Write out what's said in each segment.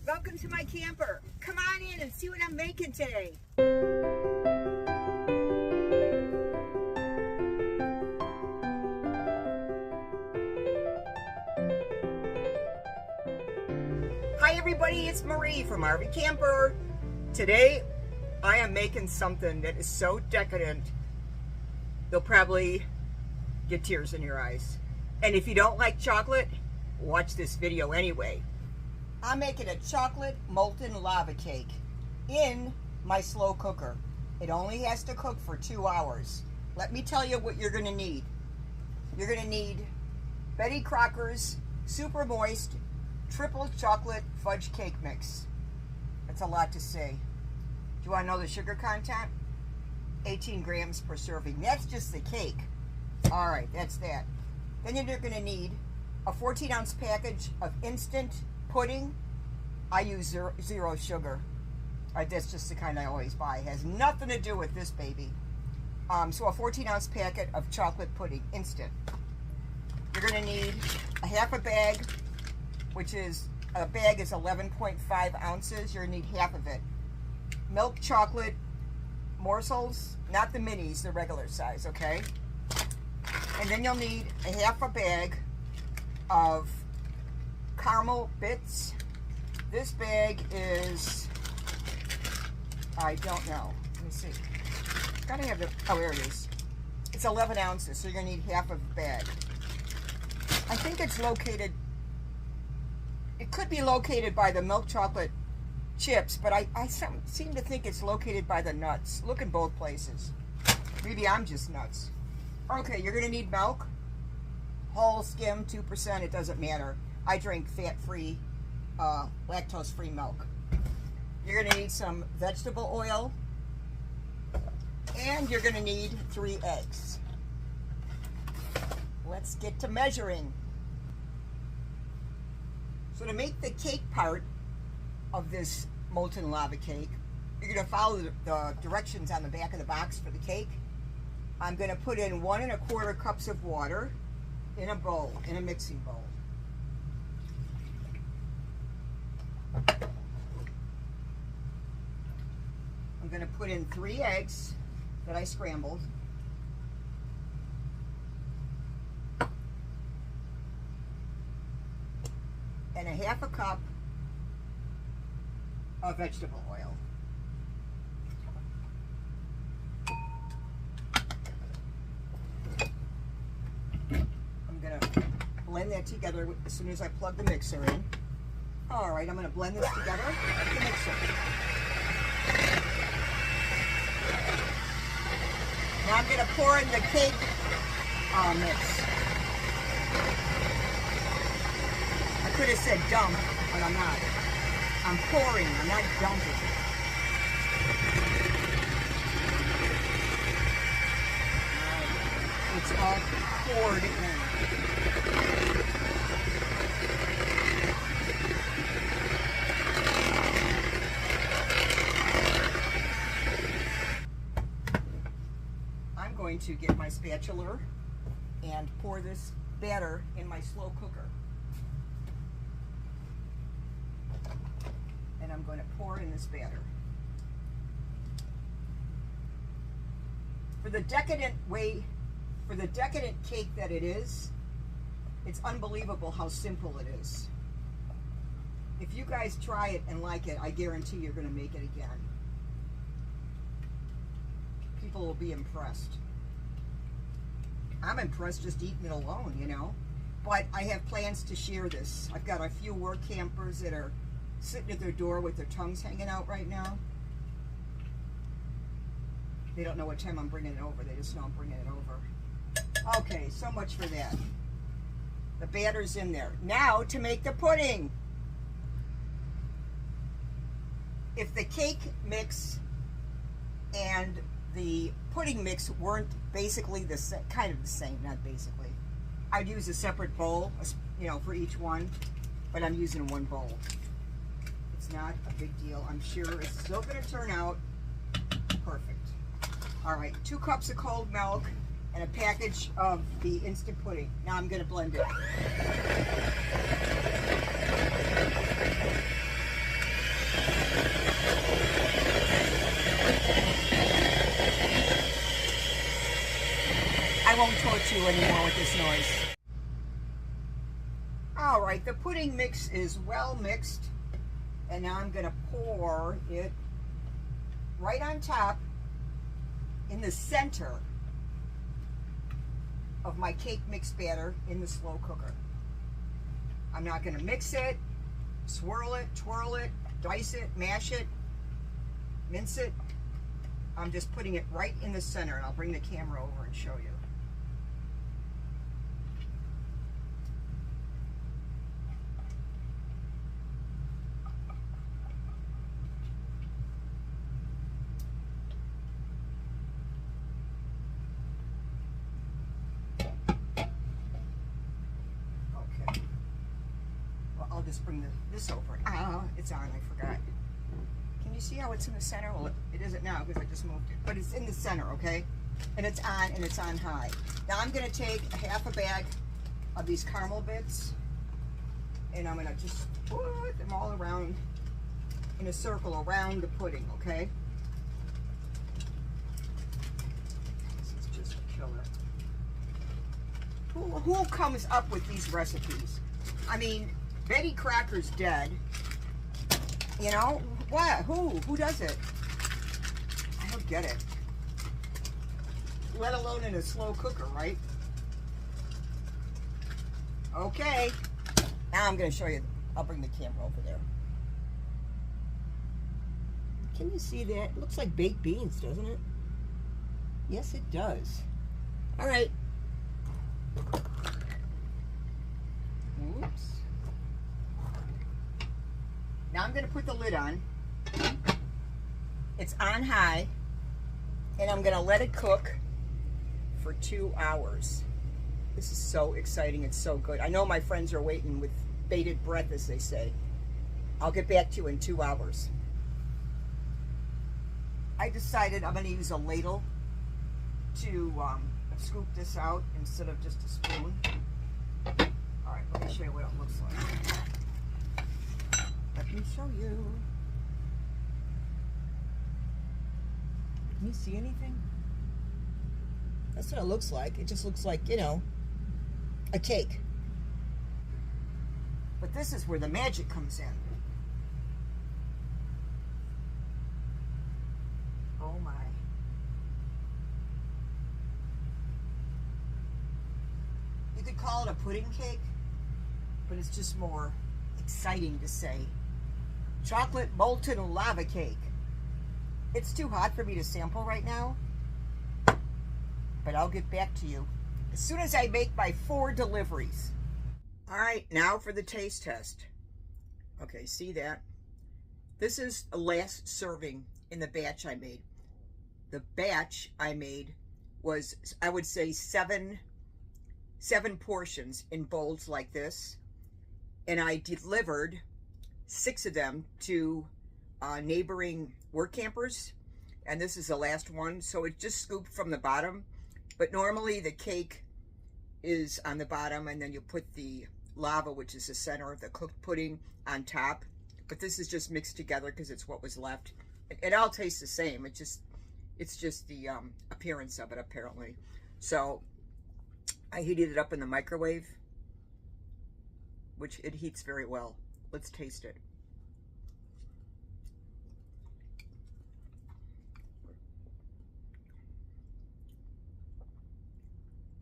Welcome to my camper. Come on in and see what I'm making today. Hi everybody, it's Marie from RV Camper. Today I am making something that is so decadent you'll probably get tears in your eyes. And if you don't like chocolate, watch this video anyway. I'm making a chocolate molten lava cake in my slow cooker. It only has to cook for 2 hours. Let me tell you what you're going to need. You're going to need Betty Crocker's super moist triple chocolate fudge cake mix. That's a lot to say. Do you want to know the sugar content? 18 grams per serving. That's just the cake. All right, that's that. Then you're going to need a 14-ounce package of instant pudding. I use zero sugar. That's just the kind I always buy. It has nothing to do with this baby. So a 14-ounce packet of chocolate pudding, instant. You're going to need a half a bag, which is, a bag is 11.5 ounces. You're going to need half of it. Milk chocolate morsels, not the minis, the regular size, okay? And then you'll need a half a bag of caramel bits. This bag is, I don't know. Let me see. Gotta have the, oh, there it is. It's 11 ounces, so you're gonna need half of a bag. I think it's located, it could be located by the milk chocolate chips, but I seem to think it's located by the nuts. Look in both places. Maybe I'm just nuts. Okay, you're gonna need milk. Whole skim, 2%, it doesn't matter. I drink fat-free, lactose-free milk. You're gonna need some vegetable oil, and you're gonna need 3 eggs. Let's get to measuring. So to make the cake part of this molten lava cake, you're gonna follow the directions on the back of the box for the cake. I'm gonna put in 1 1/4 cups of water in a bowl, in a mixing bowl. I'm going to put in 3 eggs that I scrambled. And a half a cup of vegetable oil. I'm going to blend that together as soon as I plug the mixer in. All right, I'm going to blend this together with the mixer. Now I'm going to pour in the cake mix. I could have said dump, but I'm not. I'm pouring, I'm not dumping. It's all poured in. Going to get my spatula and pour this batter in my slow cooker. And I'm going to pour in this batter. For the decadent cake that it is, it's unbelievable how simple it is. If you guys try it and like it, I guarantee you're going to make it again. People will be impressed. I'm impressed just eating it alone, you know. But I have plans to share this. I've got a few work campers that are sitting at their door with their tongues hanging out right now. They don't know what time I'm bringing it over. They just know I'm bringing it over. Okay, so much for that. The batter's in there. Now to make the pudding. If the cake mix and the pudding mix weren't basically the same, kind of the same, not basically, I'd use a separate bowl, you know, for each one, but I'm using one bowl. It's not a big deal. I'm sure it's still going to turn out perfect. All right, 2 cups of cold milk and a package of the instant pudding. Now I'm going to blend it. with you anymore with this noise. All right, the pudding mix is well mixed, and now I'm gonna pour it right on top in the center of my cake mix batter in the slow cooker. I'm not gonna mix it, swirl it, twirl it, dice it, mash it, mince it. I'm just putting it right in the center, and I'll bring the camera over and show you. Okay. Well, I'll just bring this over. Ah, it's on, I forgot. Can you see how it's in the center? Well, it isn't now because I just moved it, but it's in the center, okay? And it's on high. Now I'm gonna take a half a bag of these caramel bits, and I'm gonna just put them all around in a circle around the pudding, okay? This is just a killer. Who comes up with these recipes? I mean, Betty Crocker's dead. You know, what? Who does it? I don't get it. Let alone in a slow cooker, right? Okay. Now I'm going to show you. I'll bring the camera over there. Can you see that? It looks like baked beans, doesn't it? Yes, it does. All right. Oops. Now I'm going to put the lid on. It's on high, and I'm going to let it cook for 2 hours. This is so exciting. It's so good. I know my friends are waiting with bated breath, as they say. I'll get back to you in 2 hours. I decided I'm going to use a ladle to scoop this out instead of just a spoon. All right, let me show you what it looks like. Let me show you. Can you see anything? That's what it looks like. It just looks like, you know, a cake. But this is where the magic comes in. Oh my. You could call it a pudding cake, but it's just more exciting to say. Chocolate molten lava cake. It's too hot for me to sample right now, but I'll get back to you as soon as I make my 4 deliveries. All right, now for the taste test. Okay, see that? This is the last serving in the batch I made. The batch I made was, I would say, seven portions in bowls like this, and I delivered 6 of them to neighboring work campers, and this is the last one. So it's just scooped from the bottom, but normally the cake is on the bottom, and then you put the lava, which is the center of the cooked pudding, on top. But this is just mixed together because it's what was left. It all tastes the same. It's just the appearance of it, apparently. So I heated it up in the microwave, which it heats very well. Let's taste it.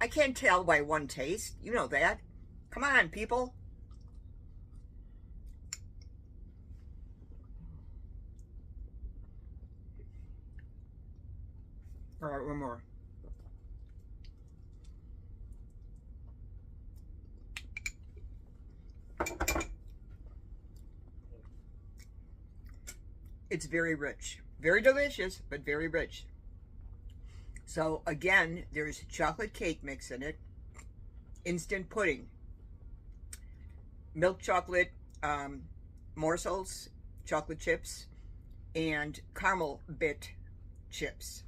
I can't tell by one taste. You know that. Come on, people. All right, one more. It's very rich. Very delicious, but very rich. So again, there's chocolate cake mix in it, instant pudding, milk chocolate morsels, chocolate chips, and caramel bit chips.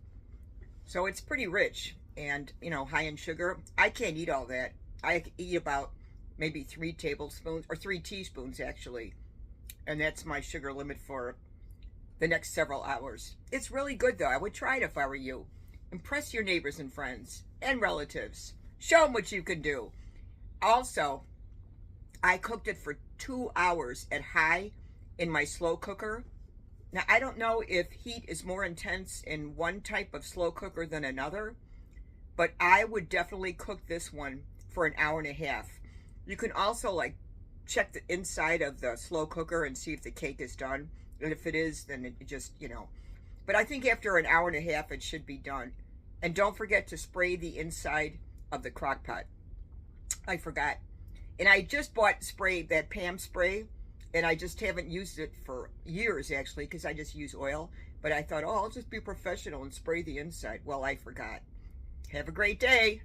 So it's pretty rich and, you know, high in sugar. I can't eat all that. I eat about maybe 3 tablespoons, or 3 teaspoons actually. And that's my sugar limit for the next several hours. It's really good though. I would try it if I were you. Impress your neighbors and friends and relatives. Show them what you can do. Also, I cooked it for 2 hours at high in my slow cooker. Now, I don't know if heat is more intense in one type of slow cooker than another, but I would definitely cook this one for an hour and a half. You can also like check the inside of the slow cooker and see if the cake is done. And if it is, then it just, But I think after an hour and a half, it should be done. And don't forget to spray the inside of the crock pot. I forgot. And I just bought that Pam spray, and I just haven't used it for years, actually, because I just use oil. But I thought, oh, I'll just be professional and spray the inside. Well, I forgot. Have a great day.